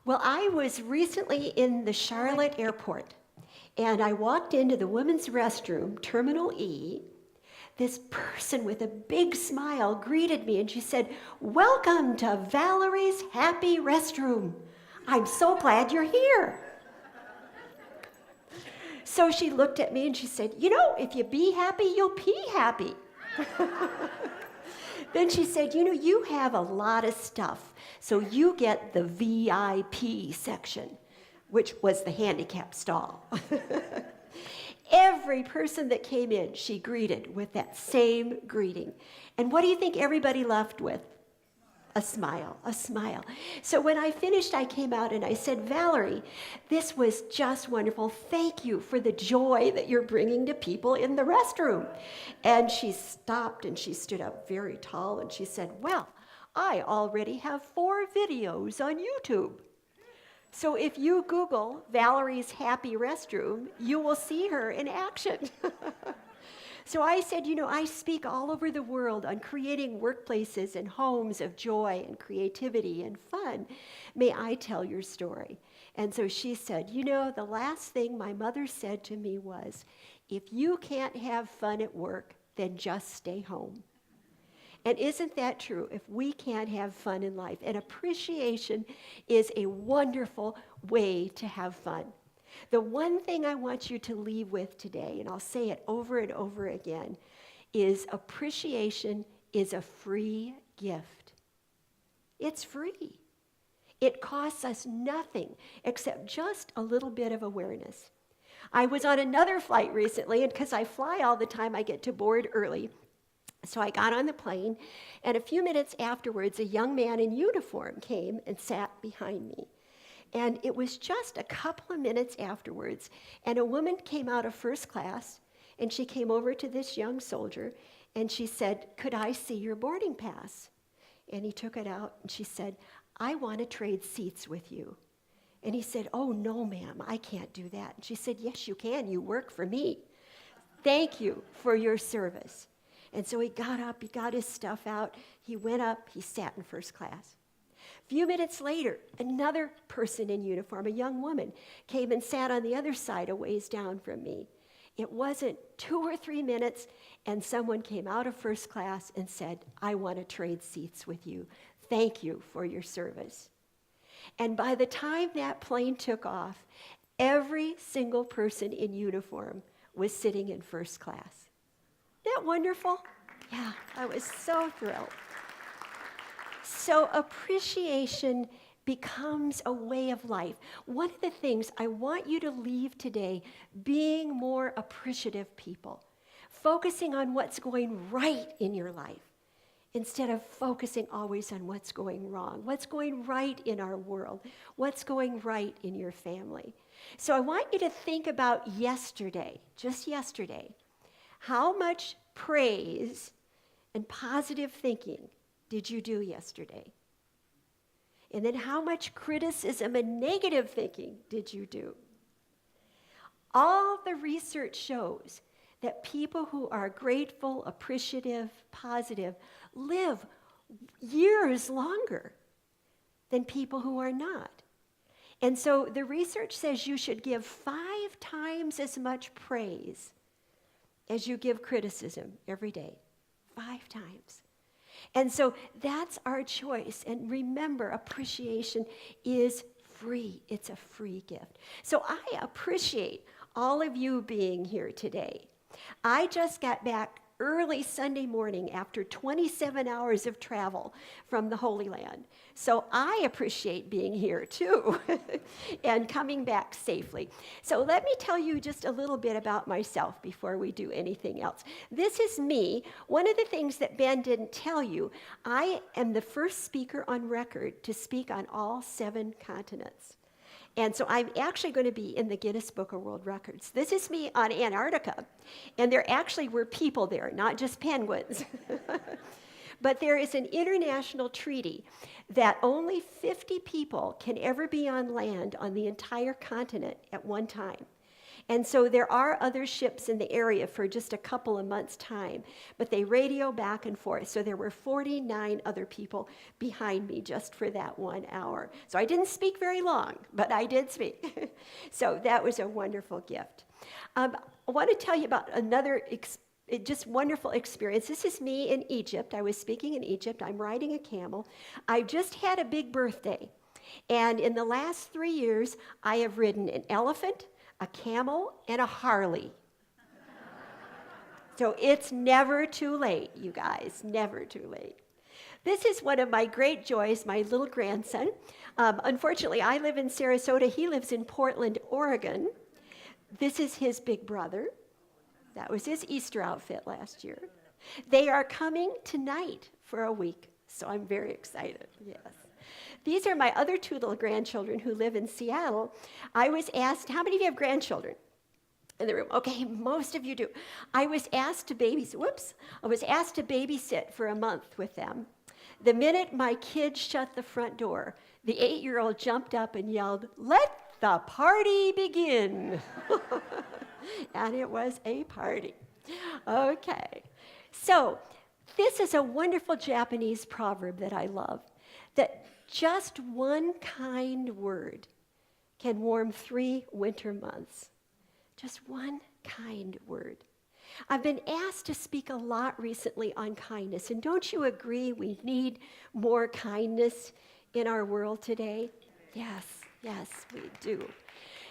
Well, I was recently in the Charlotte airport, and I walked into the women's restroom, Terminal E. This person with a big smile greeted me, and she said, "Welcome to Valerie's Happy Restroom. I'm so glad you're here." So she looked at me and she said, "You know, if you be happy, you'll pee happy." Then she said, "You know, you have a lot of stuff, so you get the VIP section," which was the handicap stall. Every person that came in, she greeted with that same greeting. And what do you think everybody left with? A smile, a smile. So when I finished, I came out and I said, "Valerie, this was just wonderful. Thank you for the joy that you're bringing to people in the restroom." And she stopped and she stood up very tall and she said, "Well, I already have 4 videos on YouTube. So if you Google Valerie's Happy Restroom, you will see her in action." So I said, "You know, I speak all over the world on creating workplaces and homes of joy and creativity and fun. May I tell your story?" And so she said, "You know, the last thing my mother said to me was, if you can't have fun at work, then just stay home." And isn't that true? If we can't have fun in life, and appreciation is a wonderful way to have fun. The one thing I want you to leave with today, and I'll say it over and over again, is appreciation is a free gift. It's free. It costs us nothing except just a little bit of awareness. I was on another flight recently, and because I fly all the time, I get to board early. So I got on the plane, and a few minutes afterwards, a young man in uniform came and sat behind me. And it was just a couple of minutes afterwards, and a woman came out of first class, and she came over to this young soldier, and she said, "Could I see your boarding pass?" And he took it out, and she said, "I want to trade seats with you." And he said, "Oh, no, ma'am, I can't do that." And she said, "Yes, you can. You work for me. Thank you for your service." And so he got up, he got his stuff out, he went up, he sat in first class. A few minutes later, another person in uniform, a young woman, came and sat on the other side a ways down from me. It wasn't 2 or 3 minutes, and someone came out of first class and said, "I want to trade seats with you. Thank you for your service." And by the time that plane took off, every single person in uniform was sitting in first class. Isn't that wonderful? Yeah, I was so thrilled. So appreciation becomes a way of life. One of the things I want you to leave today, being more appreciative people, focusing on what's going right in your life instead of focusing always on what's going wrong, what's going right in our world, what's going right in your family. So I want you to think about yesterday, just yesterday. How much praise and positive thinking did you do yesterday? And then how much criticism and negative thinking did you do? All the research shows that people who are grateful, appreciative, positive live years longer than people who are not. And so the research says you should give 5 times as much praise as you give criticism every day. 5 times. And so that's our choice. And remember, appreciation is free. It's a free gift. So I appreciate all of you being here today. I just got back early Sunday morning after 27 hours of travel from the Holy Land. So I appreciate being here too and coming back safely. So let me tell you just a little bit about myself before we do anything else. This is me. One of the things that Ben didn't tell you, I am the first speaker on record to speak on all 7 continents. And so I'm actually going to be in the Guinness Book of World Records. This is me on Antarctica. And there actually were people there, not just penguins. But there is an international treaty that only 50 people can ever be on land on the entire continent at one time. And so there are other ships in the area for just a couple of months' time, but they radio back and forth. So there were 49 other people behind me just for that 1 hour. So I didn't speak very long, but I did speak. So that was a wonderful gift. I want to tell you about another just wonderful experience. This is me in Egypt. I was speaking in Egypt. I'm riding a camel. I just had a big birthday. And in the last 3 years, I have ridden an elephant, a camel, and a Harley. So it's never too late, you guys, never too late. This is one of my great joys, my little grandson. Unfortunately, I live in Sarasota. He lives in Portland, Oregon. This is his big brother. That was his Easter outfit last year. They are coming tonight for a week, so I'm very excited, yes. These are my other 2 little grandchildren who live in Seattle. I was asked, how many of you have grandchildren in the room? Okay, most of you do. I was asked to babysit for a month with them. The minute my kids shut the front door, the 8-year-old jumped up and yelled, "Let the party begin." And it was a party. Okay, so this is a wonderful Japanese proverb that I love, that just one kind word can warm 3 winter months. Just one kind word. I've been asked to speak a lot recently on kindness, and don't you agree we need more kindness in our world today? Yes, we do.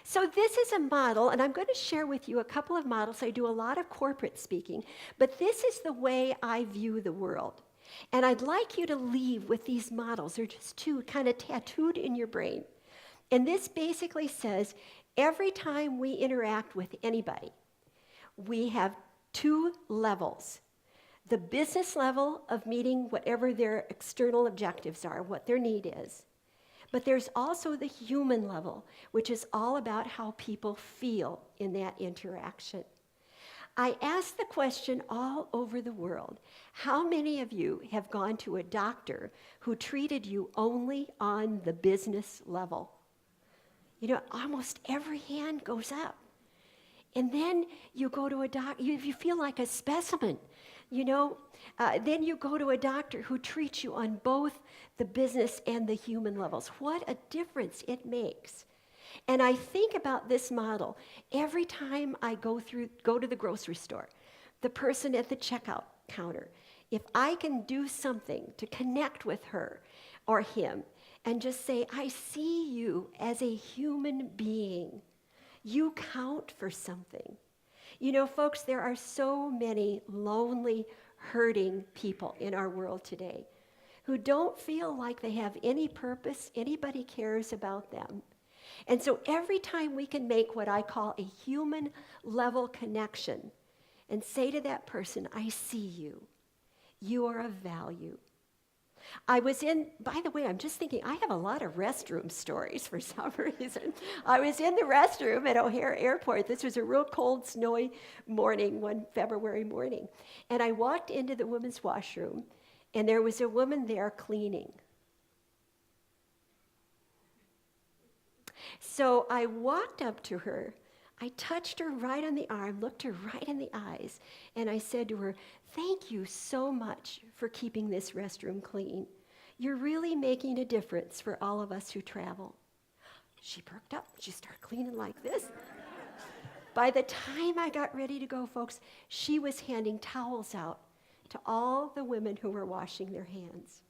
So this is a model, and I'm going to share with you a couple of models. I do a lot of corporate speaking, but this is the way I view the world. And I'd like you to leave with these models. They're just 2 kind of tattooed in your brain. And this basically says, every time we interact with anybody, we have 2 levels. The business level of meeting whatever their external objectives are, what their need is. But there's also the human level, which is all about how people feel in that interaction. I ask the question all over the world, how many of you have gone to a doctor who treated you only on the business level? You know, almost every hand goes up. And then you go to a doctor, you feel like a specimen, you know. Then you go to a doctor who treats you on both the business and the human levels. What a difference it makes. And I think about this model every time I go to the grocery store, the person at the checkout counter. If I can do something to connect with her or him and just say, I see you as a human being. You count for something. You know, folks, there are so many lonely, hurting people in our world today who don't feel like they have any purpose, anybody cares about them. And so every time we can make what I call a human level connection and say to that person, I see you. You are of value. By the way, I'm just thinking, I have a lot of restroom stories for some reason. I was in the restroom at O'Hare Airport. This was a real cold, snowy morning, one February morning. And I walked into the women's washroom, and there was a woman there cleaning. So I walked up to her. I touched her right on the arm, looked her right in the eyes, and I said to her, thank you so much for keeping this restroom clean. You're really making a difference for all of us who travel. She perked up. She started cleaning like this. By the time I got ready to go, folks, she was handing towels out to all the women who were washing their hands.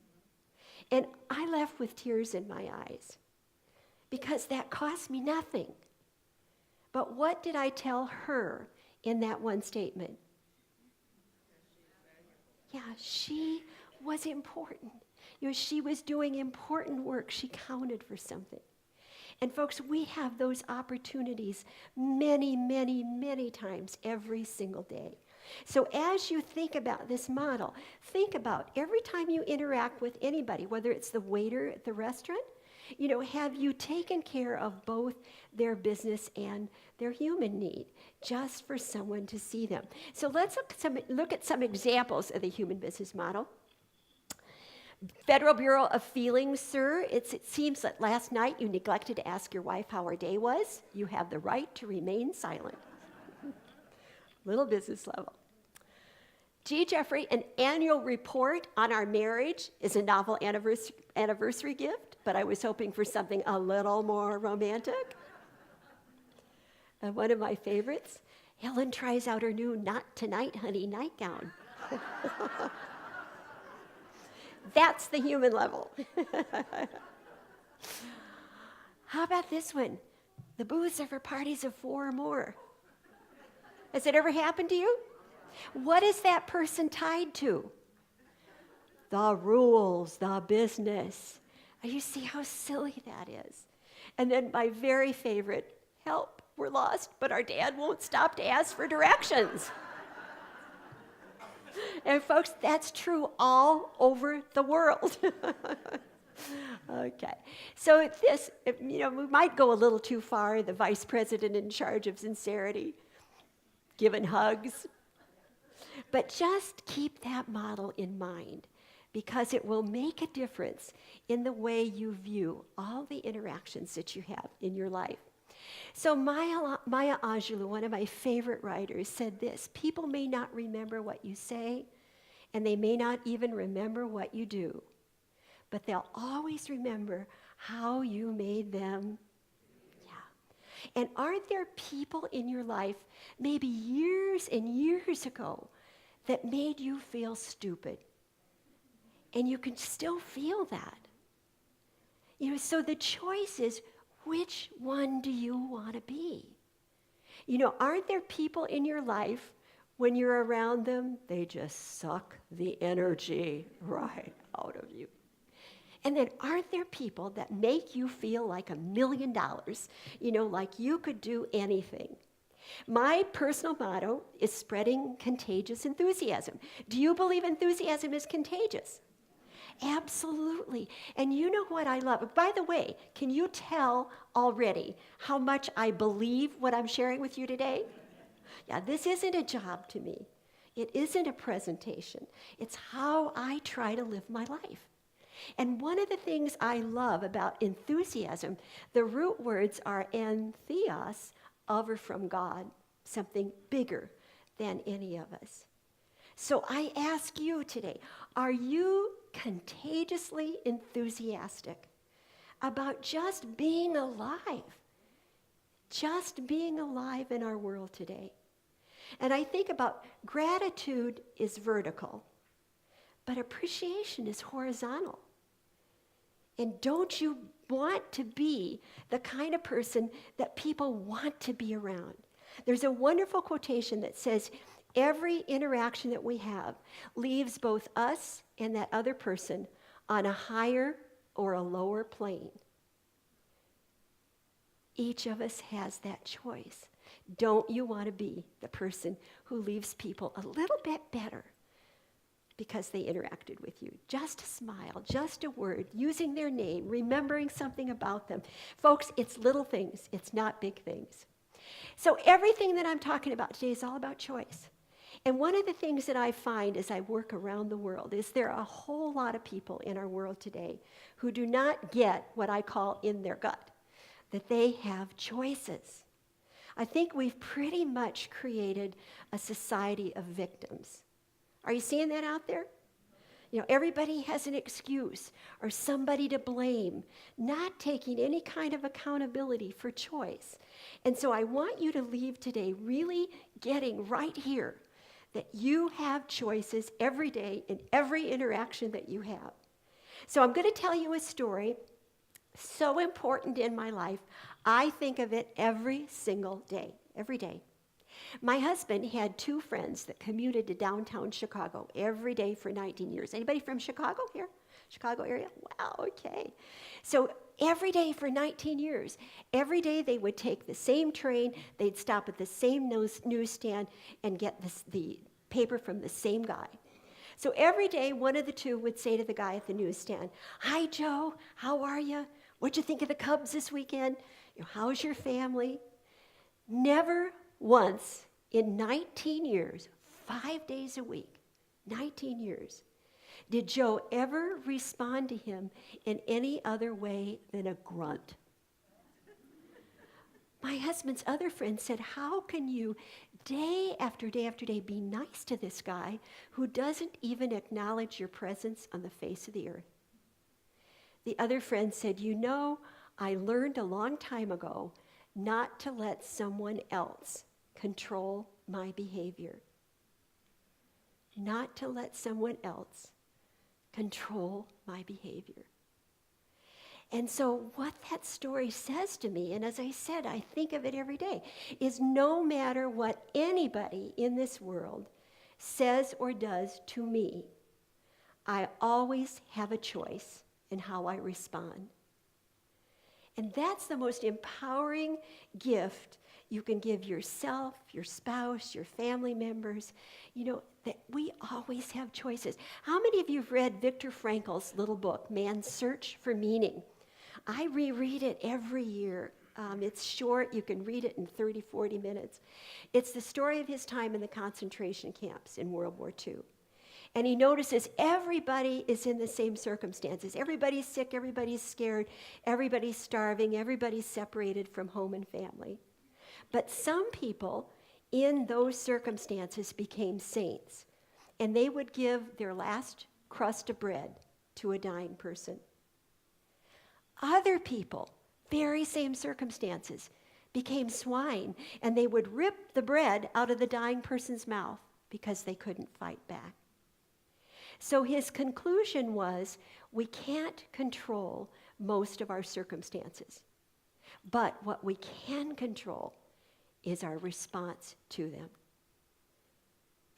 And I left with tears in my eyes because that cost me nothing. But what did I tell her in that one statement? Yeah, she was important. You know, she was doing important work. She counted for something. And folks, we have those opportunities many, many, many times every single day. So as you think about this model, think about every time you interact with anybody, whether it's the waiter at the restaurant, you know, have you taken care of both their business and their human need, just for someone to see them? So let's look at some examples of the human business model. Federal Bureau of Feelings, sir. It seems that last night you neglected to ask your wife how her day was. You have the right to remain silent. Little business level. G. Jeffrey, an annual report on our marriage is a novel anniversary gift, but I was hoping for something a little more romantic. And one of my favorites, Helen tries out her new Not Tonight, Honey nightgown. That's the human level. How about this one? The booths are for parties of 4 or more. Has it ever happened to you? What is that person tied to? The rules, the business. You see how silly that is. And then my very favorite, help, we're lost, but our dad won't stop to ask for directions. And folks, that's true all over the world. Okay, so we might go a little too far, the vice president in charge of sincerity, giving hugs. But just keep that model in mind, because it will make a difference in the way you view all the interactions that you have in your life. So Maya Angelou, one of my favorite writers, said this: people may not remember what you say, and they may not even remember what you do, but they'll always remember how you made them. Yeah. And aren't there people in your life, maybe years and years ago, that made you feel stupid? And you can still feel that. So the choice is, which one do you want to be? Aren't there people in your life, when you're around them, they just suck the energy right out of you? And then aren't there people that make you feel like $1 million, like you could do anything? My personal motto is spreading contagious enthusiasm. Do you believe enthusiasm is contagious? Absolutely. And you know what I love? By the way, can you tell already how much I believe what I'm sharing with you today? Yeah, this isn't a job to me. It isn't a presentation. It's how I try to live my life. And one of the things I love about enthusiasm, the root words are entheos, of or from God, something bigger than any of us. So I ask you today, are you contagiously enthusiastic about just being alive? Just being alive in our world today. And I think about gratitude is vertical, but appreciation is horizontal. And don't you want to be the kind of person that people want to be around? There's a wonderful quotation that says, every interaction that we have leaves both us and that other person on a higher or a lower plane. Each of us has that choice. Don't you want to be the person who leaves people a little bit better because they interacted with you? Just a smile, just a word, using their name, remembering something about them. Folks, it's little things. It's not big things. So everything that I'm talking about today is all about choice. And one of the things that I find as I work around the world is there are a whole lot of people in our world today who do not get what I call in their gut, that they have choices. I think we've pretty much created a society of victims. Are you seeing that out there? Everybody has an excuse or somebody to blame, not taking any kind of accountability for choice. And so I want you to leave today really getting right here that you have choices every day in every interaction that you have. So I'm going to tell you a story so important in my life. I think of it every single day, every day. My husband had 2 friends that commuted to downtown Chicago every day for 19 years. Anybody from Chicago here? Chicago area? Wow, okay. So every day for 19 years, every day they would take the same train, they'd stop at the same newsstand and get the paper from the same guy. So every day, one of the 2 would say to the guy at the newsstand, "Hi, Joe, how are you? What'd you think of the Cubs this weekend? How's your family?" Never once in 19 years, 5 days a week, 19 years, Did Joe ever respond to him in any other way than a grunt? My husband's other friend said, how can you day after day after day be nice to this guy who doesn't even acknowledge your presence on the face of the earth? The other friend said, I learned a long time ago not to let someone else control my behavior. Not to let someone else control my behavior. And so what that story says to me, and as I said, I think of it every day, is no matter what anybody in this world says or does to me, I always have a choice in how I respond. And that's the most empowering gift you can give yourself, your spouse, your family members, that we always have choices. How many of you have read Viktor Frankl's little book, Man's Search for Meaning? I reread it every year. It's short. You can read it in 30, 40 minutes. It's the story of his time in the concentration camps in World War II. And he notices everybody is in the same circumstances. Everybody's sick, everybody's scared, everybody's starving, everybody's separated from home and family. But some people in those circumstances became saints, and they would give their last crust of bread to a dying person. Other people, very same circumstances, became swine, and they would rip the bread out of the dying person's mouth because they couldn't fight back. So his conclusion was, we can't control most of our circumstances, but what we can control is our response to them.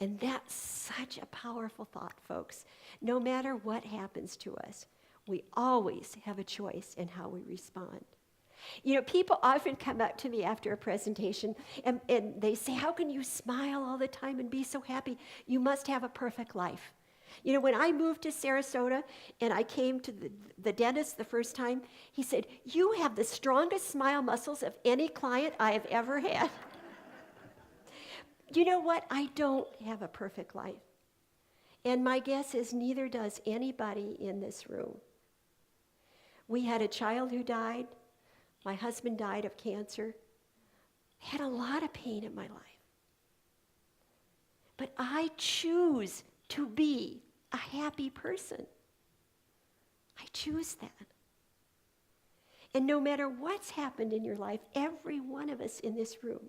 And that's such a powerful thought, folks. No matter what happens to us, we always have a choice in how we respond. People often come up to me after a presentation and they say, how can you smile all the time and be so happy? You must have a perfect life. When I moved to Sarasota and I came to the dentist the first time, he said, you have the strongest smile muscles of any client I have ever had. You know what? I don't have a perfect life. And my guess is neither does anybody in this room. We had a child who died. My husband died of cancer. I had a lot of pain in my life. But I choose to be a happy person. I choose that. And no matter what's happened in your life, every one of us in this room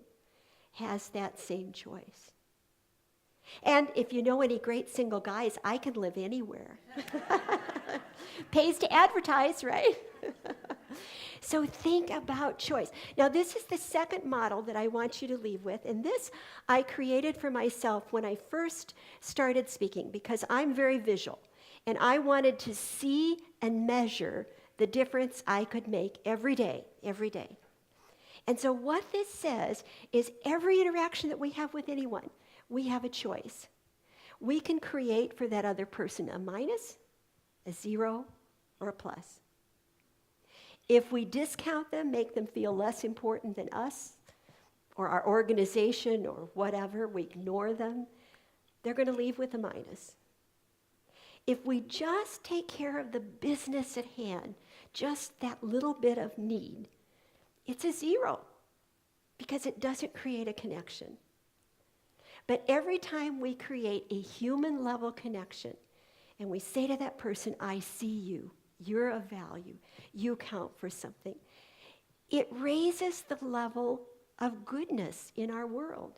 has that same choice. And if you know any great single guys, I can live anywhere. Pays to advertise, right? So think about choice. Now, this is the second model that I want you to leave with, and this I created for myself when I first started speaking, because I'm very visual, and I wanted to see and measure the difference I could make every day. And so what this says is every interaction that we have with anyone, we have a choice. We can create for that other person a minus, a zero, or a plus. If we discount them, make them feel less important than us, or our organization, or whatever, we ignore them, they're going to leave with a minus. If we just take care of the business at hand, just that little bit of need, it's a zero, because it doesn't create a connection. But every time we create a human level connection, and we say to that person, I see you, you're of value, you count for something, it raises the level of goodness in our world.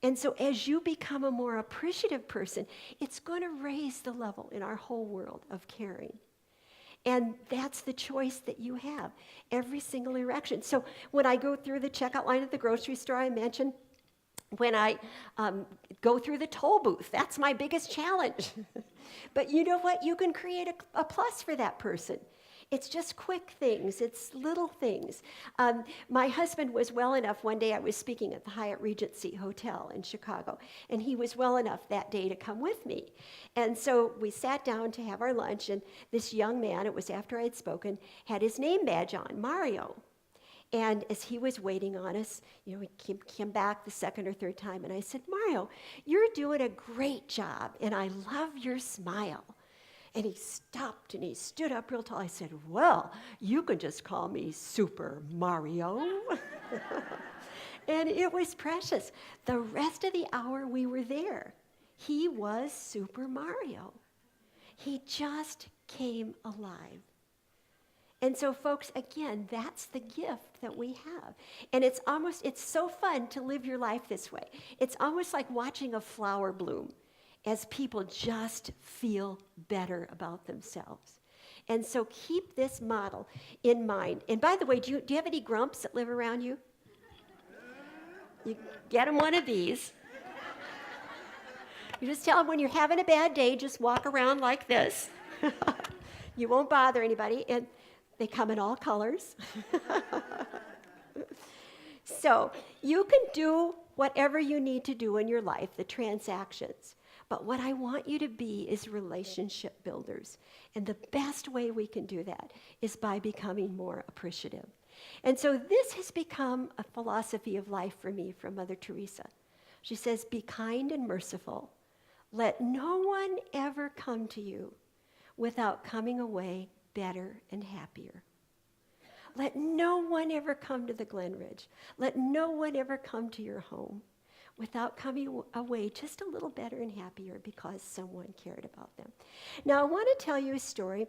And so as you become a more appreciative person, it's going to raise the level in our whole world of caring. And that's the choice that you have, every single interaction. So when I go through the checkout line at the grocery store, I mentioned when I go through the toll booth, that's my biggest challenge. But you know what? You can create a plus for that person. It's just quick things. It's little things. My husband was well enough. One day I was speaking at the Hyatt Regency Hotel in Chicago, and he was well enough that day to come with me. And so we sat down to have our lunch, and this young man, it was after I had spoken, had his name badge on, Mario. And as he was waiting on us, he came back the second or third time, and I said, Mario, you're doing a great job, and I love your smile. And he stopped and he stood up real tall. I said, well, you can just call me Super Mario. And it was precious. The rest of the hour we were there, he was Super Mario. He just came alive. And so, folks, again, that's the gift that we have. And it's so fun to live your life this way. It's almost like watching a flower bloom as people just feel better about themselves. And so keep this model in mind. And by the way, do you have any grumps that live around you? You get them one of these. You just tell them when you're having a bad day, just walk around like this. You won't bother anybody. And they come in all colors. So you can do whatever you need to do in your life, the transactions. But what I want you to be is relationship builders. And the best way we can do that is by becoming more appreciative. And so this has become a philosophy of life for me from Mother Teresa. She says, be kind and merciful. Let no one ever come to you without coming away better and happier. Let no one ever come to the Glenridge. Let no one ever come to your home without coming away just a little better and happier because someone cared about them. Now, I want to tell you a story.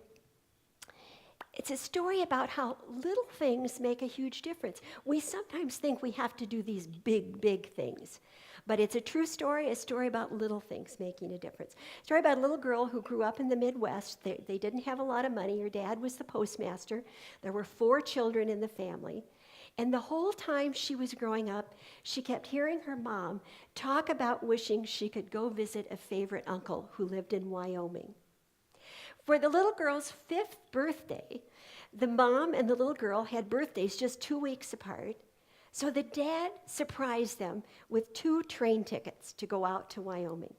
It's a story about how little things make a huge difference. We sometimes think we have to do these big, big things. But it's a true story, a story about little things making a difference. A story about a little girl who grew up in the Midwest. They didn't have a lot of money. Her dad was the postmaster. There were 4 children in the family. And the whole time she was growing up, she kept hearing her mom talk about wishing she could go visit a favorite uncle who lived in Wyoming. For the little girl's 5th birthday, the mom and the little girl had birthdays just 2 weeks apart. So the dad surprised them with 2 train tickets to go out to Wyoming.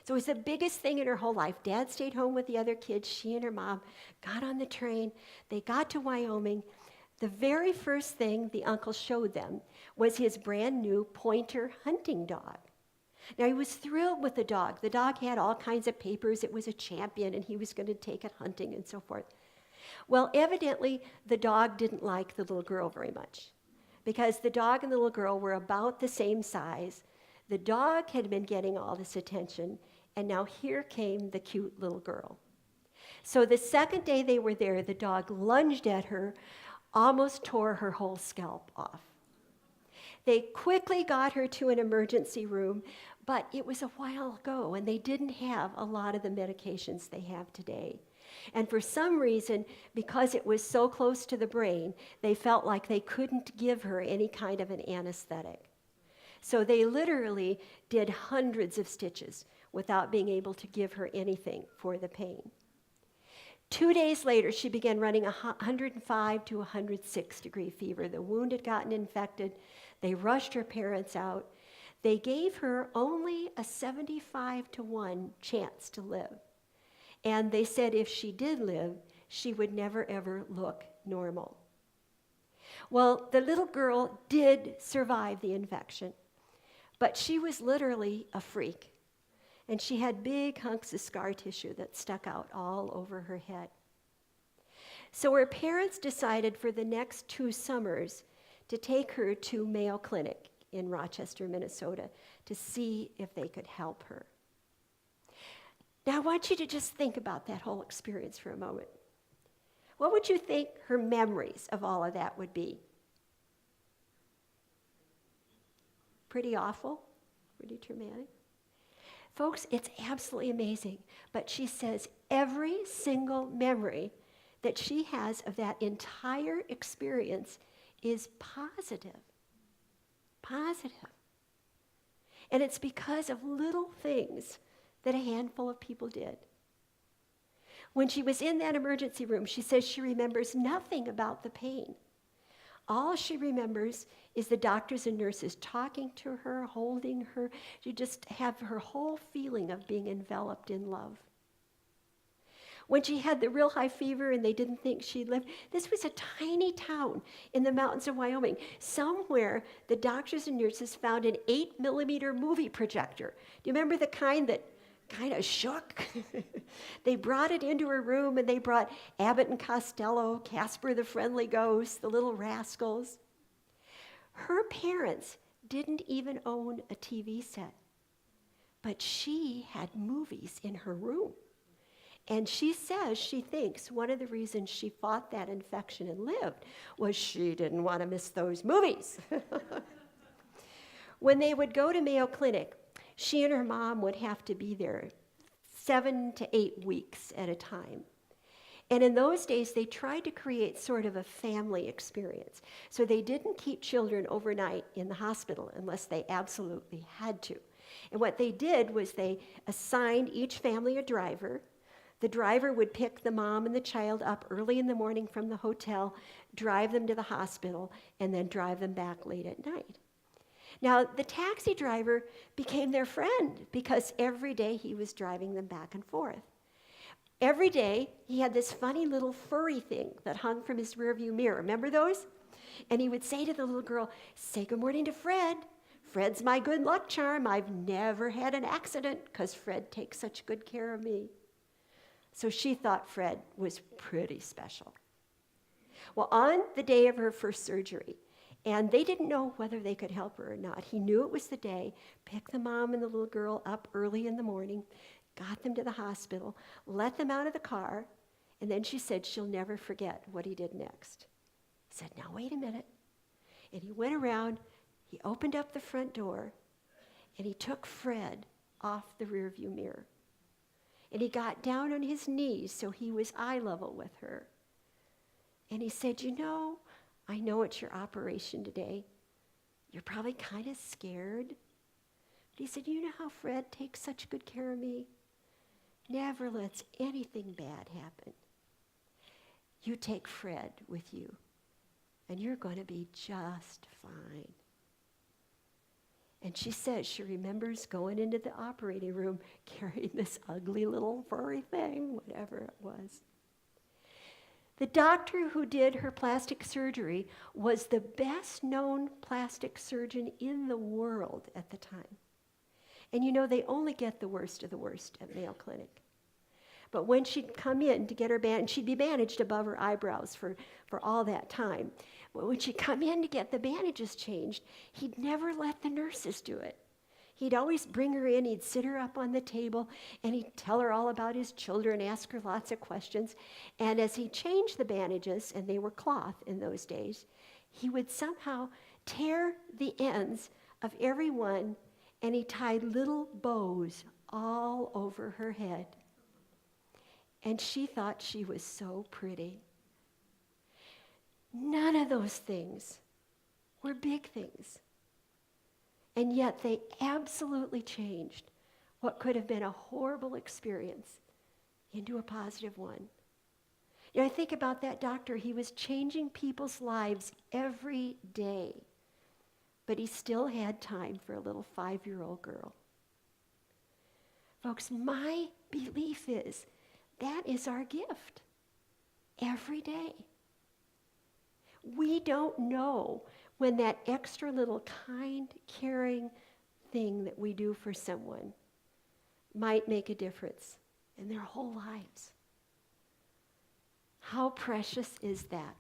So it was the biggest thing in her whole life. Dad stayed home with the other kids. She and her mom got on the train. They got to Wyoming. The very first thing the uncle showed them was his brand new pointer hunting dog. Now, he was thrilled with the dog. The dog had all kinds of papers. It was a champion, and he was going to take it hunting and so forth. Well, evidently, the dog didn't like the little girl very much because the dog and the little girl were about the same size. The dog had been getting all this attention, and now here came the cute little girl. So the second day they were there, the dog lunged at her, almost tore her whole scalp off. They quickly got her to an emergency room, but it was a while ago, and they didn't have a lot of the medications they have today. And for some reason, because it was so close to the brain, they felt like they couldn't give her any kind of an anesthetic. So they literally did hundreds of stitches without being able to give her anything for the pain. 2 days later, she began running 105 to 106 degree fever. The wound had gotten infected. They rushed her parents out. They gave her only a 75 to 1 chance to live. And they said if she did live, she would never ever look normal. Well, the little girl did survive the infection, but she was literally a freak. And she had big hunks of scar tissue that stuck out all over her head. So her parents decided for the next 2 summers to take her to Mayo Clinic in Rochester, Minnesota, to see if they could help her. Now I want you to just think about that whole experience for a moment. What would you think her memories of all of that would be? Pretty awful? Pretty traumatic? Folks, it's absolutely amazing. But she says every single memory that she has of that entire experience is positive. Positive. And it's because of little things that a handful of people did. When she was in that emergency room, she says she remembers nothing about the pain. All she remembers is the doctors and nurses talking to her, holding her. You just have her whole feeling of being enveloped in love. when she had the real high fever and they didn't think she'd live. This was a tiny town in the mountains of Wyoming. Somewhere, the doctors and nurses found an 8-millimeter movie projector. Do you remember the kind that kind of shook? They brought it into her room, and they brought Abbott and Costello, Casper the Friendly Ghost, the Little Rascals. Her parents didn't even own a TV set, but she had movies in her room. And she says she thinks one of the reasons she fought that infection and lived was she didn't want to miss those movies. When they would go to Mayo Clinic, she and her mom would have to be there 7 to 8 weeks at a time. And in those days, they tried to create sort of a family experience. So they didn't keep children overnight in the hospital unless they absolutely had to. And what they did was they assigned each family a driver. The driver would pick the mom and the child up early in the morning from the hotel, drive them to the hospital, and then drive them back late at night. Now, the taxi driver became their friend because every day he was driving them back and forth. Every day, he had this funny little furry thing that hung from his rearview mirror. Remember those? And he would say to the little girl, "Say good morning to Fred. Fred's my good luck charm. I've never had an accident because Fred takes such good care of me." So she thought Fred was pretty special. Well, on the day of her first surgery, and they didn't know whether they could help her or not, he knew it was the day, picked the mom and the little girl up early in the morning, got them to the hospital, let them out of the car, and then she said she'll never forget what he did next. He said, "Now wait a minute." And he went around, he opened up the front door, and he took Fred off the rearview mirror. And he got down on his knees so he was eye level with her. And he said, "You know, I know it's your operation today. You're probably kind of scared." But he said, "You know how Fred takes such good care of me? Never lets anything bad happen. You take Fred with you, and you're going to be just fine." And she says she remembers going into the operating room carrying this ugly little furry thing, whatever it was. The doctor who did her plastic surgery was the best known plastic surgeon in the world at the time. And you know, they only get the worst of the worst at Mayo Clinic. But when she'd come in to get her bandaged, she'd be bandaged above her eyebrows for all that time. But when she'd come in to get the bandages changed, he'd never let the nurses do it. He'd always bring her in, he'd sit her up on the table, and he'd tell her all about his children, ask her lots of questions. And as he changed the bandages, and they were cloth in those days, he would somehow tear the ends of every one, and he tied little bows all over her head. And she thought she was so pretty. None of those things were big things. And yet they absolutely changed what could have been a horrible experience into a positive one. You know, I think about that doctor. He was changing people's lives every day, but he still had time for a little 5-year-old girl. Folks, my belief is that is our gift every day. We don't know when that extra little kind, caring thing that we do for someone might make a difference in their whole lives. How precious is that?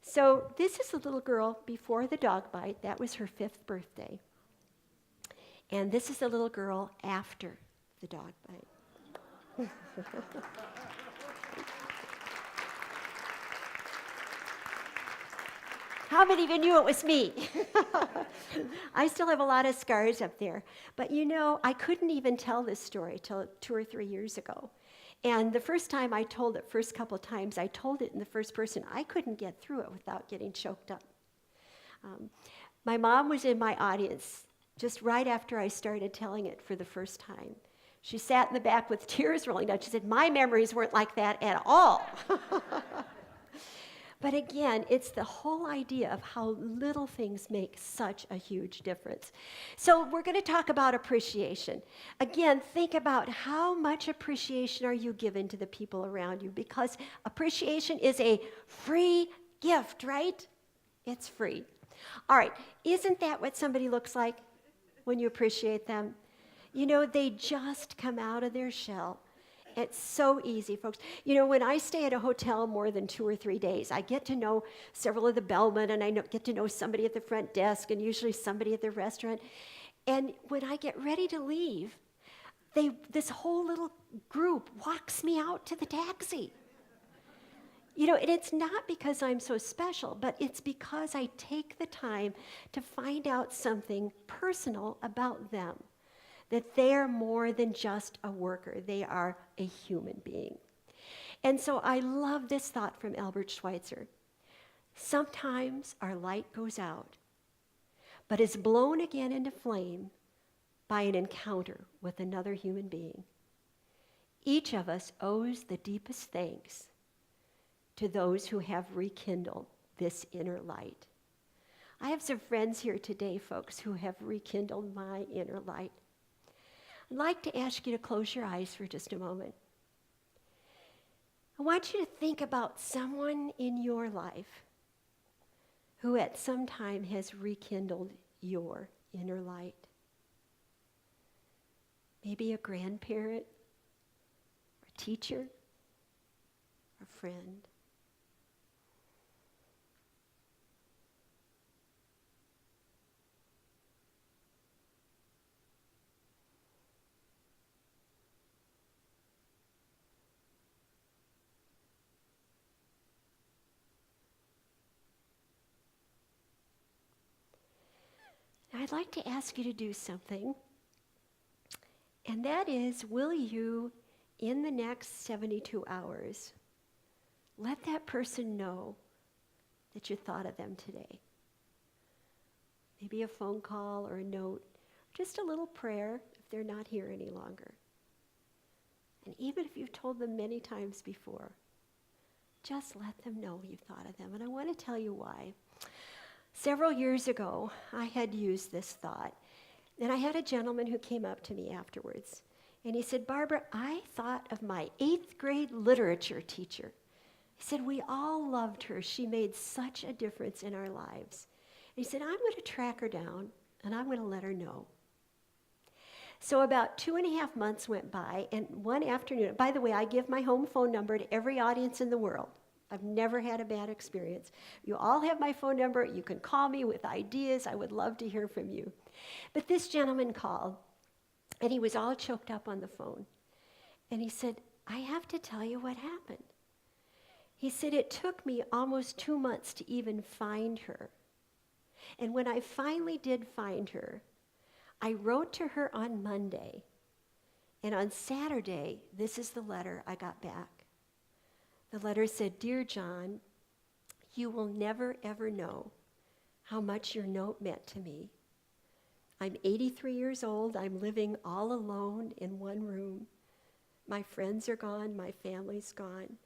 So this is a little girl before the dog bite. That was her 5th birthday. And this is a little girl after the dog bite. How many of you knew it was me? I still have a lot of scars up there. But you know, I couldn't even tell this story till 2 or 3 years ago. And the first time I told it, first couple times, I told it in the first person. I couldn't get through it without getting choked up. My mom was in my audience just right after I started telling it for the first time. She sat in the back with tears rolling down. She said, "My memories weren't like that at all." But again, it's the whole idea of how little things make such a huge difference. So we're going to talk about appreciation. Again, think about how much appreciation are you giving to the people around you, because appreciation is a free gift, right? It's free. All right, isn't that what somebody looks like when you appreciate them? You know, they just come out of their shell. It's so easy, folks. You know, when I stay at a hotel more than 2 or 3 days, I get to know several of the bellmen, and I get to know somebody at the front desk, and usually somebody at the restaurant. And when I get ready to leave, this whole little group walks me out to the taxi. You know, and it's not because I'm so special, but it's because I take the time to find out something personal about them. That they're more than just a worker. They are a human being. And so I love this thought from Albert Schweitzer. Sometimes our light goes out, but is blown again into flame by an encounter with another human being. Each of us owes the deepest thanks to those who have rekindled this inner light. I have some friends here today, folks, who have rekindled my inner light. I'd like to ask you to close your eyes for just a moment. I want you to think about someone in your life who at some time has rekindled your inner light. Maybe a grandparent, or a teacher, or a friend. I'd like to ask you to do something, and that is, will you, in the next 72 hours, let that person know that you thought of them today? Maybe a phone call or a note, just a little prayer if they're not here any longer. And even if you've told them many times before, just let them know you thought of them. And I want to tell you why. Several years ago, I had used this thought, and I had a gentleman who came up to me afterwards, and he said, "Barbara, I thought of my 8th grade literature teacher." He said, "We all loved her. She made such a difference in our lives." And he said, "I'm going to track her down, and I'm going to let her know." So about 2.5 months went by, and one afternoon, by the way, I give my home phone number to every audience in the world. I've never had a bad experience. You all have my phone number. You can call me with ideas. I would love to hear from you. But this gentleman called, and he was all choked up on the phone. And he said, "I have to tell you what happened." He said, "It took me almost 2 months to even find her. And when I finally did find her, I wrote to her on Monday. And on Saturday, this is the letter I got back. The letter said, 'Dear John, you will never ever know how much your note meant to me. I'm 83 years old. I'm living all alone in one room. My friends are gone. My family's gone.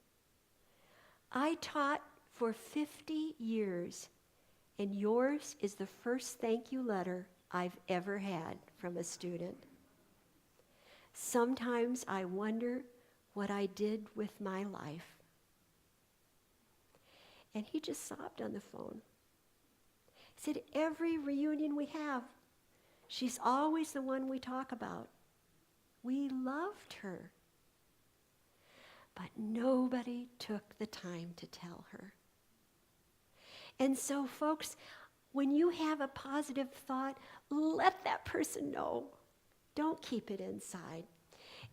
I taught for 50 years, and yours is the first thank you letter I've ever had from a student. Sometimes I wonder what I did with my life.'" And he just sobbed on the phone. He said, "Every reunion we have, she's always the one we talk about. We loved her. But nobody took the time to tell her." And so, folks, when you have a positive thought, let that person know. Don't keep it inside.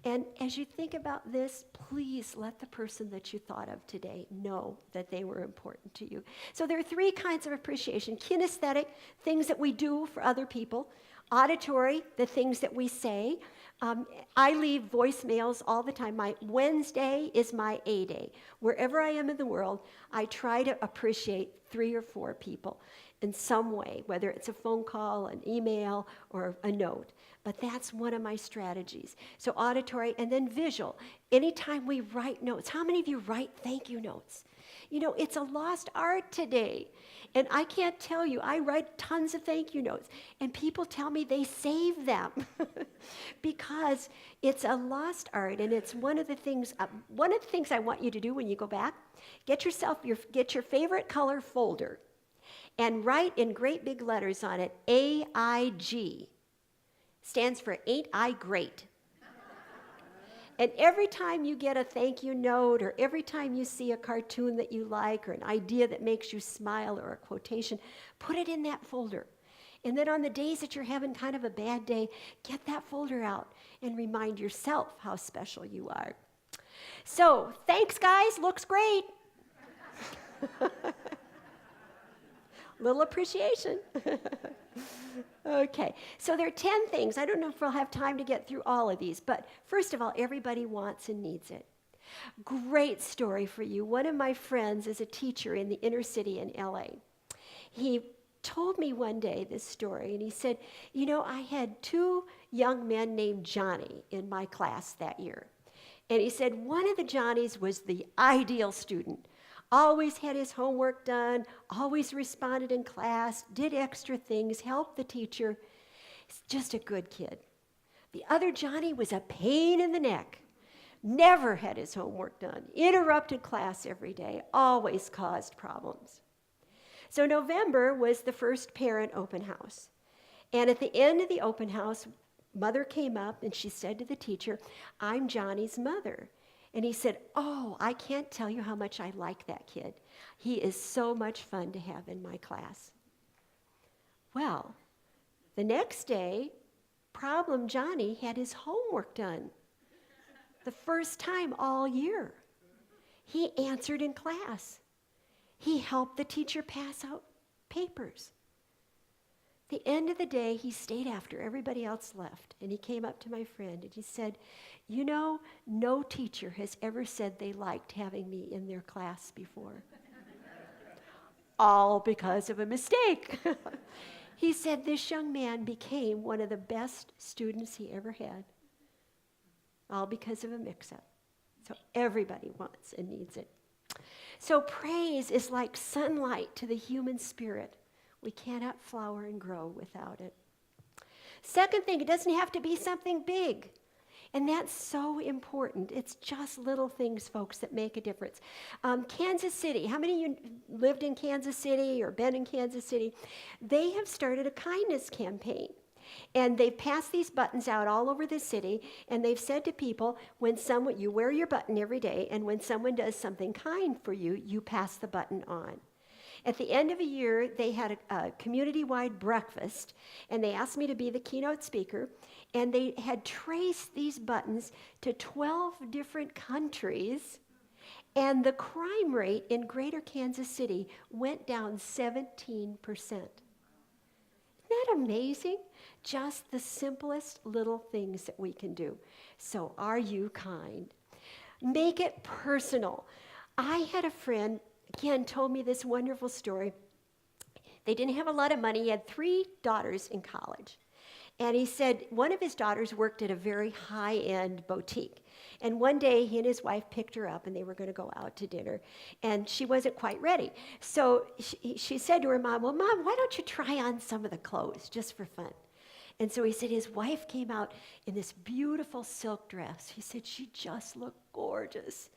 And as you think about this, please let the person that you thought of today know that they were important to you. So there are 3 kinds of appreciation. Kinesthetic, things that we do for other people. Auditory, the things that we say. I leave voicemails all the time. My Wednesday is my A-day. Wherever I am in the world, I try to appreciate 3 or 4 people. in some way, whether it's a phone call, an email, or a note. But that's one of my strategies. So auditory and then visual. Anytime we write notes, how many of you write thank you notes? You know, it's a lost art today. And I can't tell you, I write tons of thank you notes, and people tell me they save them because it's a lost art, and it's one of the things I want you to do when you go back, get your favorite color folder and write in great big letters on it, AIG. Stands for Ain't I Great? And every time you get a thank you note, or every time you see a cartoon that you like, or an idea that makes you smile, or a quotation, put it in that folder. And then on the days that you're having kind of a bad day, get that folder out and remind yourself how special you are. So, thanks guys, looks great. Little appreciation. Okay, so there are 10 things. I don't know if we'll have time to get through all of these, but first of all, everybody wants and needs it. Great story for you. One of my friends is a teacher in the inner city in LA. He told me one day this story, and he said, you know, I had 2 young men named Johnny in my class that year. And he said one of the Johnnies was the ideal student. Always had his homework done, always responded in class, did extra things, helped the teacher. He's just a good kid. The other Johnny was a pain in the neck. Never had his homework done, interrupted class every day, always caused problems. So November was the first parent open house. And at the end of the open house, mother came up and she said to the teacher, I'm Johnny's mother. And he said, oh, I can't tell you how much I like that kid. He is so much fun to have in my class. Well, the next day, problem Johnny had his homework done. The first time all year. He answered in class. He helped the teacher pass out papers. The end of the day, he stayed after everybody else left, and he came up to my friend and he said, you know, no teacher has ever said they liked having me in their class before. All because of a mistake. He said this young man became one of the best students he ever had. All because of a mix-up. So everybody wants and needs it. So praise is like sunlight to the human spirit. We cannot flower and grow without it. Second thing, it doesn't have to be something big. And that's so important. It's just little things, folks, that make a difference. Kansas City, how many of you lived in Kansas City or been in Kansas City? They have started a kindness campaign. And they've passed these buttons out all over the city, and they've said to people, you wear your button every day, and when someone does something kind for you, you pass the button on. At the end of a year, they had a community-wide breakfast, and they asked me to be the keynote speaker, and they had traced these buttons to 12 different countries, and the crime rate in greater Kansas City went down 17%. Isn't that amazing? Just the simplest little things that we can do. So are you kind? Make it personal. I had a friend, again, told me this wonderful story. They didn't have a lot of money. He had 3 daughters in college. And he said one of his daughters worked at a very high-end boutique. And one day, he and his wife picked her up, and they were going to go out to dinner. And she wasn't quite ready. So she said to her mom, well, Mom, why don't you try on some of the clothes just for fun? And so he said his wife came out in this beautiful silk dress. He said she just looked gorgeous.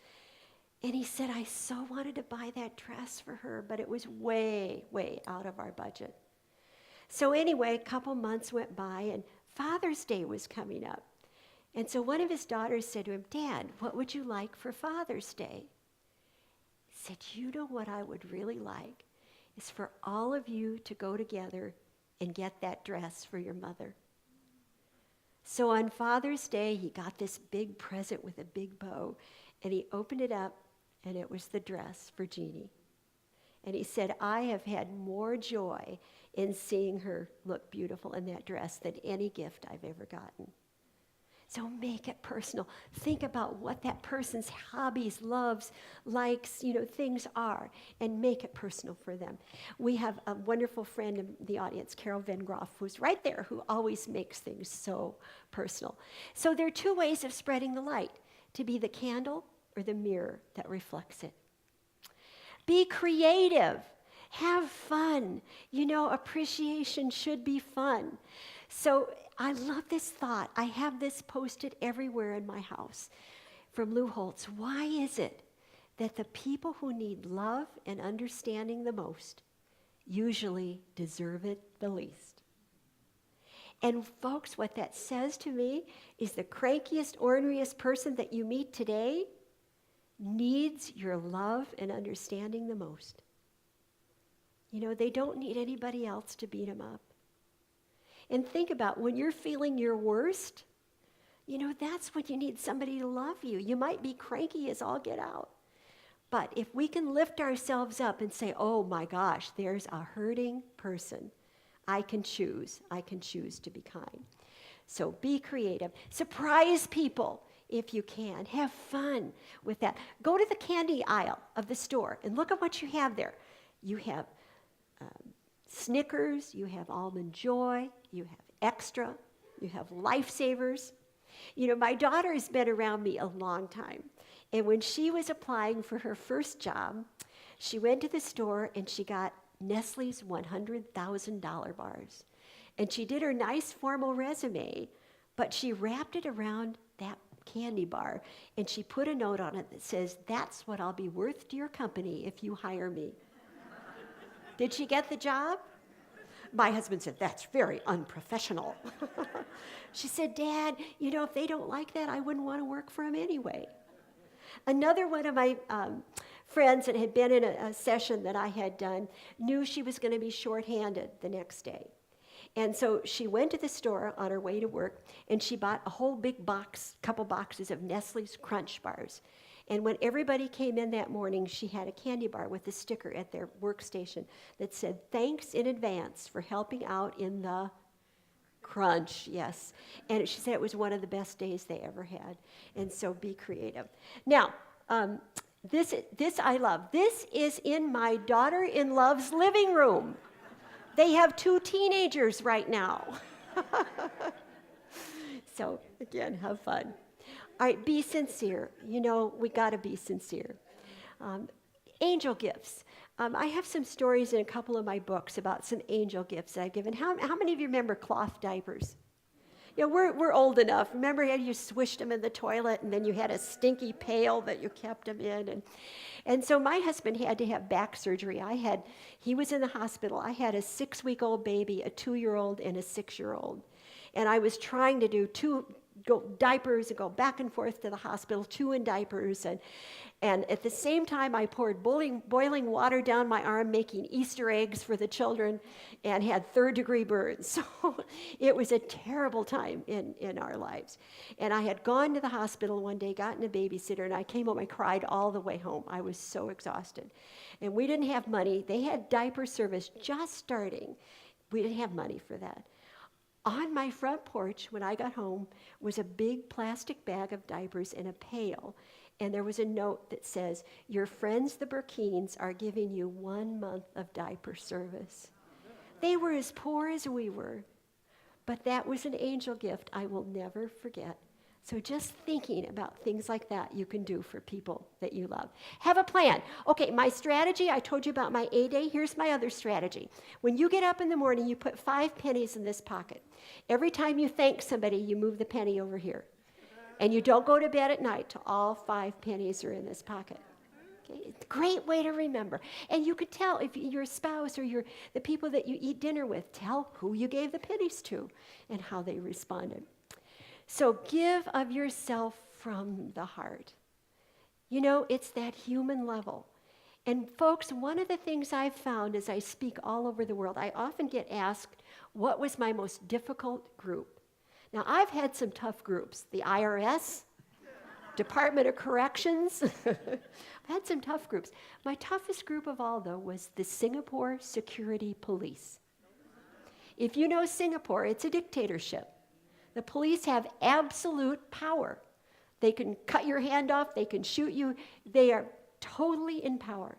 And he said, I so wanted to buy that dress for her, but it was way, way out of our budget. So anyway, a couple months went by, and Father's Day was coming up. And so one of his daughters said to him, Dad, what would you like for Father's Day? He said, you know what I would really like is for all of you to go together and get that dress for your mother. So on Father's Day, he got this big present with a big bow, and he opened it up, and it was the dress for Jeannie. And he said, I have had more joy in seeing her look beautiful in that dress than any gift I've ever gotten. So make it personal. Think about what that person's hobbies, loves, likes, things are, and make it personal for them. We have a wonderful friend in the audience, Carol Van Groff, who's right there, who always makes things so personal. So there are two ways of spreading the light, to be the candle or the mirror that reflects it. Be creative. Have fun. Appreciation should be fun. So I love this thought. I have this posted everywhere in my house from Lou Holtz. Why is it that the people who need love and understanding the most usually deserve it the least? And folks, what that says to me is the crankiest, orneriest person that you meet today needs your love and understanding the most. They don't need anybody else to beat them up. And think about when you're feeling your worst, that's when you need somebody to love you. You might be cranky as all get out. But if we can lift ourselves up and say, oh my gosh, there's a hurting person, I can choose to be kind. So be creative. Surprise people if you can. Have fun with that. Go to the candy aisle of the store and look at what you have there. You have Snickers, you have Almond Joy, you have Extra, you have Lifesavers. My daughter has been around me a long time. And when she was applying for her first job, she went to the store and she got Nestle's $100,000 bars. And she did her nice formal resume, but she wrapped it around that candy bar and she put a note on it that says, "That's what I'll be worth to your company if you hire me." Did she get the job? My husband said, "That's very unprofessional." She said, "Dad, if they don't like that, I wouldn't want to work for them anyway." Another one of my friends that had been in a session that I had done knew she was going to be shorthanded the next day. And so she went to the store on her way to work, and she bought a whole big couple boxes of Nestle's Crunch bars. And when everybody came in that morning, she had a candy bar with a sticker at their workstation that said, "Thanks in advance for helping out in the crunch." Yes. And she said it was one of the best days they ever had. And so be creative. Now, this I love. This is in my daughter-in-law's living room. They have 2 teenagers right now. So again, have fun. All right, be sincere. We got to be sincere. Angel gifts. I have some stories in a couple of my books about some angel gifts that I've given. How many of you remember cloth diapers? We're old enough. Remember how you swished them in the toilet and then you had a stinky pail that you kept them in? And so my husband had to have back surgery. He was in the hospital. I had a 6-week-old baby, a 2-year-old, and a 6-year-old. And I was trying to do diapers and go back and forth to the hospital, 2 in diapers. And at the same time, I poured boiling water down my arm, making Easter eggs for the children, and had 3rd-degree burns. So it was a terrible time in our lives. And I had gone to the hospital one day, gotten a babysitter, and I came home. I cried all the way home. I was so exhausted. And we didn't have money. They had diaper service just starting. We didn't have money for that. On my front porch, when I got home, was a big plastic bag of diapers in a pail, and there was a note that says, "Your friends, the Burkines, are giving you 1 month of diaper service." They were as poor as we were, but that was an angel gift I will never forget. So just thinking about things like that you can do for people that you love. Have a plan. Okay, my strategy, I told you about my A-Day. Here's my other strategy. When you get up in the morning, you put 5 pennies in this pocket. Every time you thank somebody, you move the penny over here. And you don't go to bed at night till all 5 pennies are in this pocket. Okay? It's a great way to remember. And you could tell if your spouse or the people that you eat dinner with, tell who you gave the pennies to and how they responded. So give of yourself from the heart. It's that human level. And folks, one of the things I've found as I speak all over the world, I often get asked, what was my most difficult group? Now, I've had some tough groups. The IRS, Department of Corrections. I've had some tough groups. My toughest group of all, though, was the Singapore Security Police. If you know Singapore, it's a dictatorship. The police have absolute power. They can cut your hand off, they can shoot you. They are totally in power.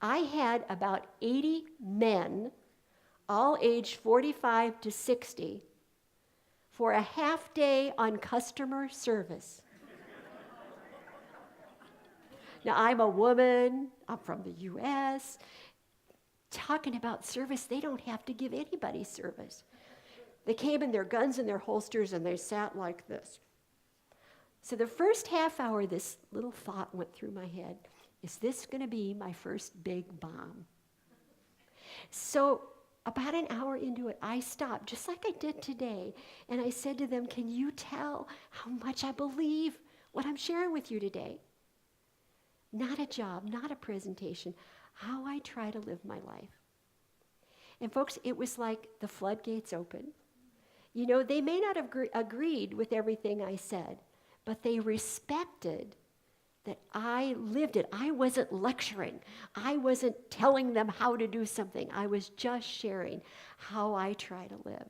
I had about 80 men, all aged 45 to 60, for a half day on customer service. Now, I'm a woman, I'm from the U.S. Talking about service, they don't have to give anybody service. They came in their guns and their holsters and they sat like this. So the first half hour, this little thought went through my head. Is this going to be my first big bomb? So about an hour into it, I stopped, just like I did today, and I said to them, can you tell how much I believe what I'm sharing with you today? Not a job, not a presentation, how I try to live my life. And folks, it was like the floodgates open. You know, they may not have agreed with everything I said, but they respected that I lived it. I wasn't lecturing. I wasn't telling them how to do something. I was just sharing how I try to live.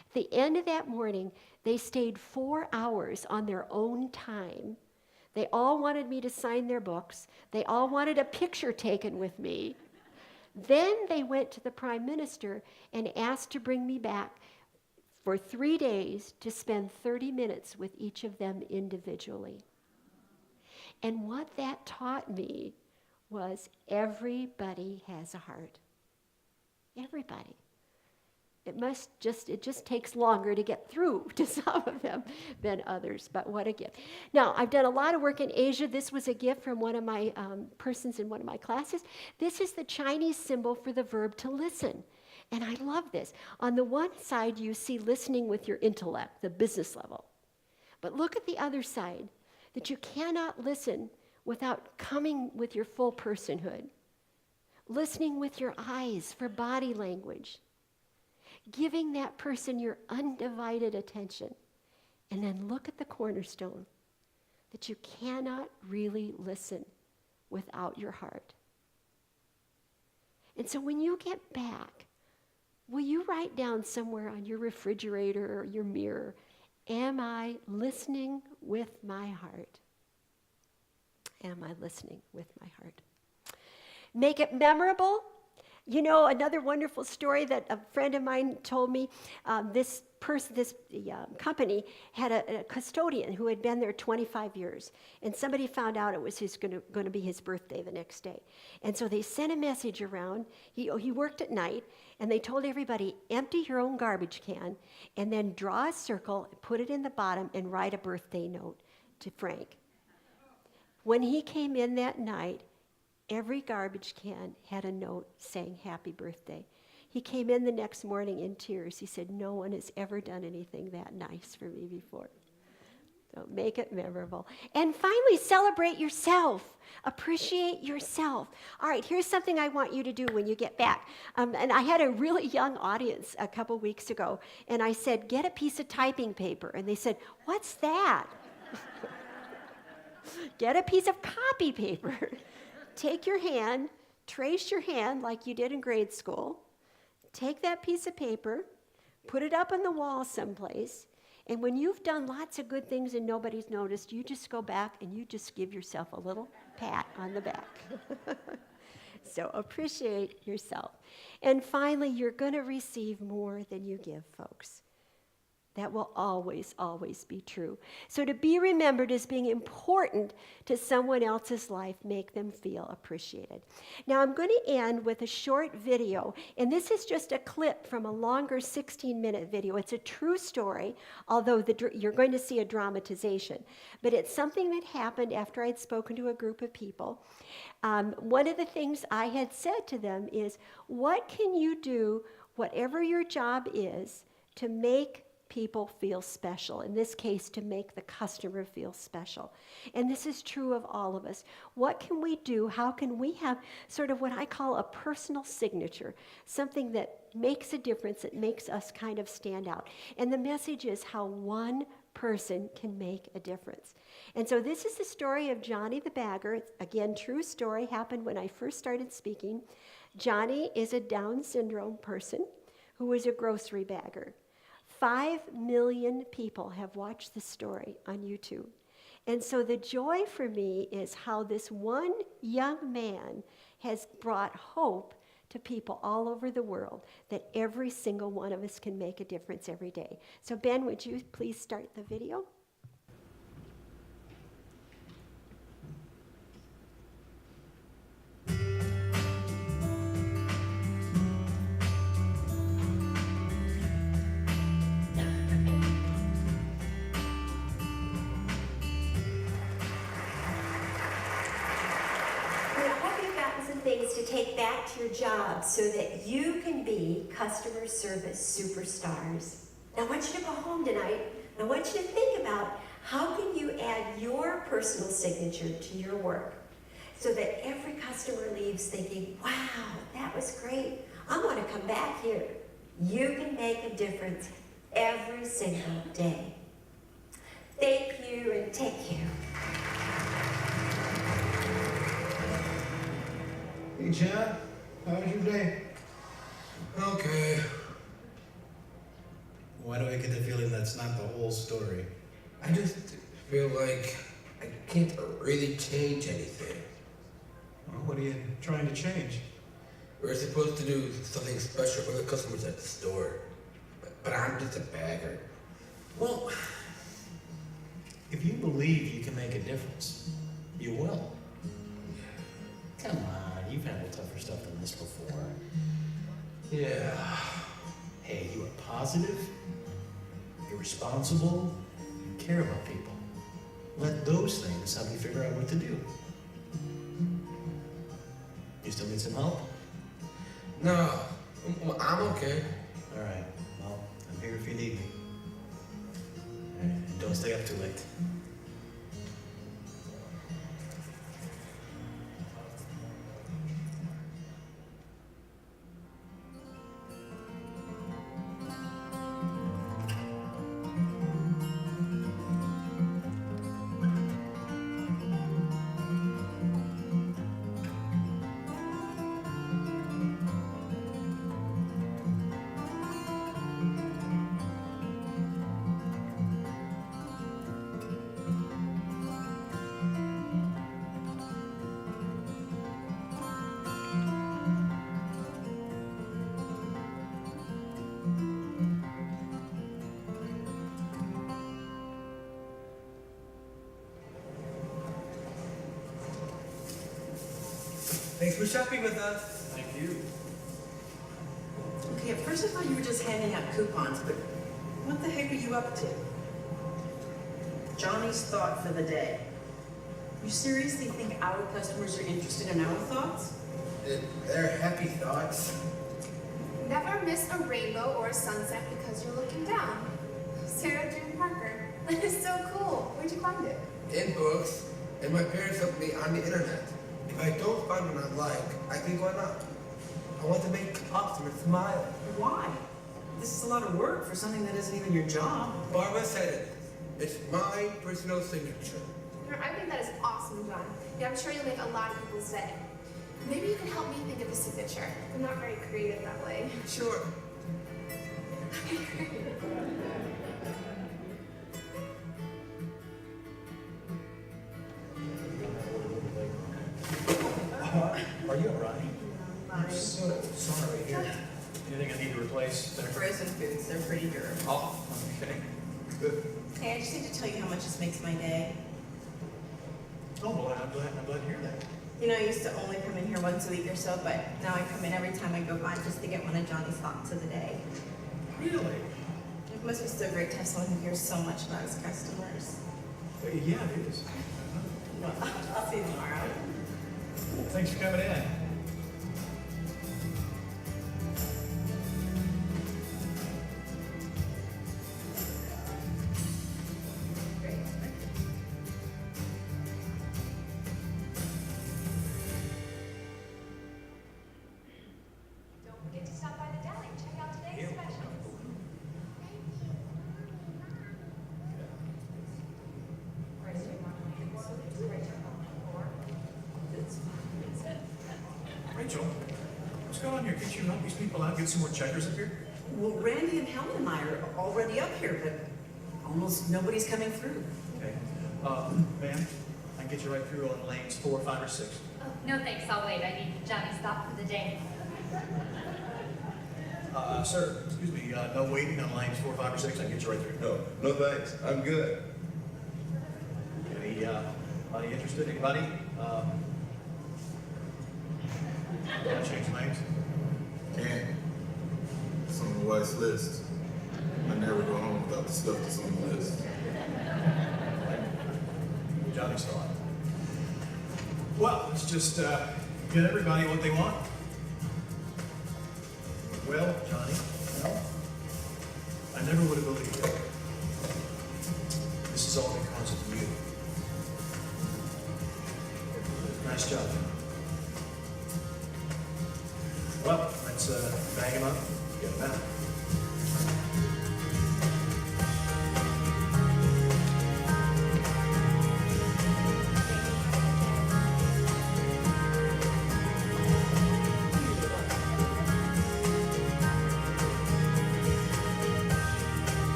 At the end of that morning, they stayed 4 hours on their own time. They all wanted me to sign their books. They all wanted a picture taken with me. Then they went to the Prime Minister and asked to bring me back for 3 days to spend 30 minutes with each of them individually. And what that taught me was everybody has a heart. Everybody. It just takes longer to get through to some of them than others, but what a gift. Now, I've done a lot of work in Asia. This was a gift from one of my persons in one of my classes. This is the Chinese symbol for the verb to listen. And I love this. On the one side, you see listening with your intellect, the business level. But look at the other side, that you cannot listen without coming with your full personhood. Listening with your eyes for body language. Giving that person your undivided attention. And then look at the cornerstone, that you cannot really listen without your heart. And so when you get back, will you write down somewhere on your refrigerator or your mirror, am I listening with my heart? Am I listening with my heart? Make it memorable. You know, another wonderful story that a friend of mine told me, this company had a custodian who had been there 25 years. And somebody found out it was going to be his birthday the next day. And so they sent a message around. He worked at night, and they told everybody, empty your own garbage can, and then draw a circle, put it in the bottom, and write a birthday note to Frank. When he came in that night, every garbage can had a note saying happy birthday. He came in the next morning in tears. He said, no one has ever done anything that nice for me before. So make it memorable. And finally, celebrate yourself. Appreciate yourself. All right, here's something I want you to do when you get back. And I had a really young audience a couple weeks ago, and I said, get a piece of typing paper. And they said, what's that? Get a piece of copy paper. Take your hand, trace your hand like you did in grade school. Take that piece of paper, put it up on the wall someplace, and when you've done lots of good things and nobody's noticed, you just go back and you just give yourself a little pat on the back. So appreciate yourself. And finally, you're going to receive more than you give, folks. That will always, always be true. So to be remembered as being important to someone else's life, make them feel appreciated. Now I'm going to end with a short video, and this is just a clip from a longer 16-minute video. It's a true story, although you're going to see a dramatization. But it's something that happened after I'd spoken to a group of people. One of the things I had said to them is, what can you do, whatever your job is, to make people feel special, in this case, to make the customer feel special. And this is true of all of us. What can we do? How can we have sort of what I call a personal signature, something that makes a difference, that makes us kind of stand out? And the message is how one person can make a difference. And so this is the story of Johnny the Bagger. It's, again, true story, happened when I first started speaking. Johnny is a Down syndrome person who was a grocery bagger. 5 million people have watched the story on YouTube. And so the joy for me is how this one young man has brought hope to people all over the world, that every single one of us can make a difference every day. So Ben, would you please start the video? Things to take back to your job so that you can be customer service superstars. Now I want you to go home tonight, and I want you to think about how can you add your personal signature to your work so that every customer leaves thinking, wow, that was great. I want to come back here. You can make a difference every single day. Thank you and take care. Hey, John, how was your day? Okay. Why do I get the feeling that's not the whole story? I just feel like I can't really change anything. Well, what are you trying to change? We're supposed to do something special for the customers at the store, but I'm just a bagger. Well, if you believe you can make a difference, you will. Come on, you've handled tougher stuff than this before. Yeah. Hey, you are positive, you're responsible, you care about people. Let those things help you figure out what to do. You still need some help? No, I'm okay. All right, well, I'm here if you need me. And don't stay up too late. Thanks for shopping with us. Thank you. Okay, at first I thought you were just handing out coupons, but what the heck are you up to? Johnny's thought for the day. You seriously think our customers are interested in our thoughts? They're happy thoughts. Never miss a rainbow or a sunset because you're looking down. Sarah June Parker. That is so cool. Where'd you find it? In books, and my parents helped me on the internet. If I don't find one I like, I think why not? I want to make customers smile. Why? This is a lot of work for something that isn't even your job. Barbara said it. It's my personal signature. I think that is awesome, John. Yeah, I'm sure you'll make a lot of people's day. Maybe you can help me think of a signature. I'm not very creative that way. Sure. Are you all right? Fine. I'm so sorry. Here. Anything I need to replace there? Frozen foods, they're pretty durable. Oh, okay. Good. Hey, I just need to tell you how much this makes my day. Oh, well, I'm glad to hear that. You know, I used to only come in here once a week or so, but now I come in every time I go by just to get one of Johnny's thoughts of the day. Really? It must be so great to have someone who hears so much about his customers. Yeah, it is. Well, I'll see you tomorrow. Thanks for coming in. Don't forget to stop by the deli and check out today's specials. Rachel, what's going on here? Can't you help these people out, get some more checkers up here? Well, Randy and Helen and I are already up here, but almost nobody's coming through. Okay. Ma'am, I can get you right through on lanes 4, 5, or 6. Oh, no thanks, I'll wait. I need Johnny stop for the day. Sir, excuse me, no waiting on lanes 4, 5, or 6. I can get you right through. No thanks. I'm good. Anybody interested? Anybody? Want to change lanes? Can't. It's on the wife's list. I never go home without the stuff that's on the list. Johnny's thought. Well, let's just get everybody what they want. Well, Johnny, I never would have believed it. This is all because of you. Nice job. Well, let's bag him up, get him out.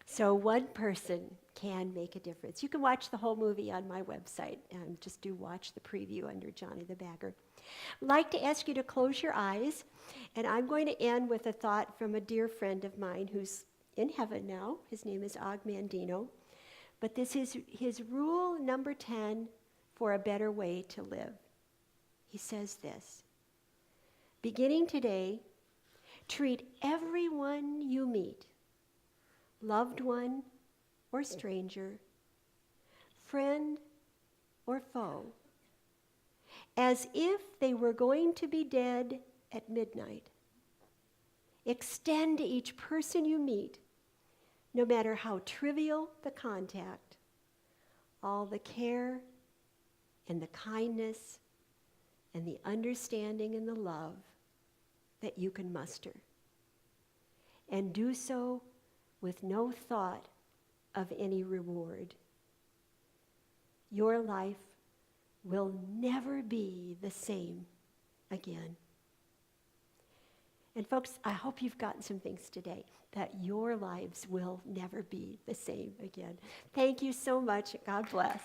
So one person can make a difference. You can watch the whole movie on my website. Just do watch the preview under Johnny the Bagger. I'd like to ask you to close your eyes, and I'm going to end with a thought from a dear friend of mine who's in heaven now. His name is Og Mandino. But this is his rule number 10 for a better way to live. He says this: beginning today, treat everyone you meet, loved one or stranger, friend or foe, as if they were going to be dead at midnight. Extend to each person you meet, no matter how trivial the contact, all the care and the kindness and the understanding and the love that you can muster. And do so with no thought of any reward. Your life will never be the same again. And folks, I hope you've gotten some things today that your lives will never be the same again. Thank you so much. God bless.